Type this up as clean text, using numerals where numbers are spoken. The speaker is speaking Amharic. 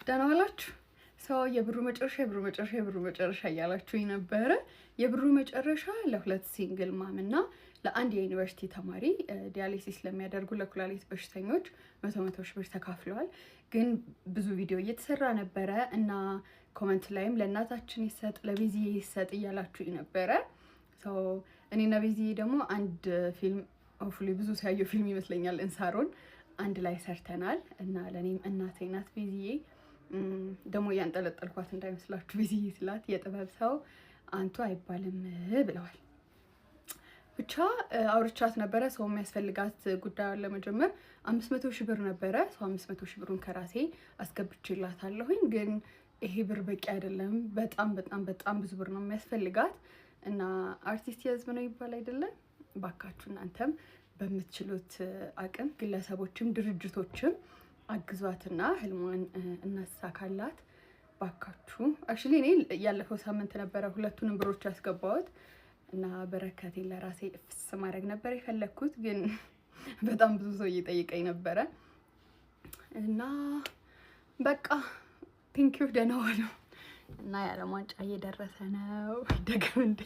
ደህና ዋላችሁ። ሰው የብሩ መጨረሻ እያላችሁኝ ነበረ። የብሩ መጨረሻ ለሁለት ሲንግል ማም እና ለአንድ የዩኒቨርሲቲ ተማሪ ዲያሊሲስ ለሚያደርጉ ለኩላሊት በሽተኞች 100 ሺህ ብር ተካፍለዋል። ግን ብዙ ቪዲዮ እየተሰራ ነበረ እና ኮመንት ላይም ለእናታችን ይሰጥ ለቤዚዬ ይሰጥ እያላችሁኝ ነበረ። እኔና ቤዚዬ ደግሞ አንድ ፊልም ሆፕፉሊ ብዙ ሲያየው ፊልም ይመስለኛል እንሳሮን አንድ ላይ ሰርተናል እና ለኔም እናቴ ናት ቤዚዬ። ደግሞ እያንጠለጠልኳት እንዳይመስላችሁ ቤዚዬ ስላት የጥበብ ሰው አንቱ አይባልም ብለዋል። ብቻ አውርቻት ነበረ። ሰው የሚያስፈልጋት ጉዳዩን ለመጀመር 500 ሺህ ብር ነበረ። ሰው 500 ሺህ ብሩን ከራሴ አስገብቼላታለሁኝ። ግን ይሄ ብር በቂ አይደለም። በጣም ብዙ ብር ነው የሚያስፈልጋት እና አርቲስት የህዝብ ነው ይባል አይደለም። ባካችሁ እናንተም በምትችሉት አቅም ግለሰቦችም ድርጅቶችም አግዟትና ህልሟን እናሳካላት ባካችሁ። አክቹሊ እኔ ያለፈው ሳምንት ነበረ ሁለቱንም ብሮች ያስገባሁት እና በረከቴን ለራሴ እፍስ ማድረግ ነበር የፈለግኩት፣ ግን በጣም ብዙ ሰው እየጠየቀኝ ነበረ እና በቃ ቴንኪዩ ደህና ዋሉ። እና የዓለም ዋንጫ እየደረሰ ነው። ደግም እንዴ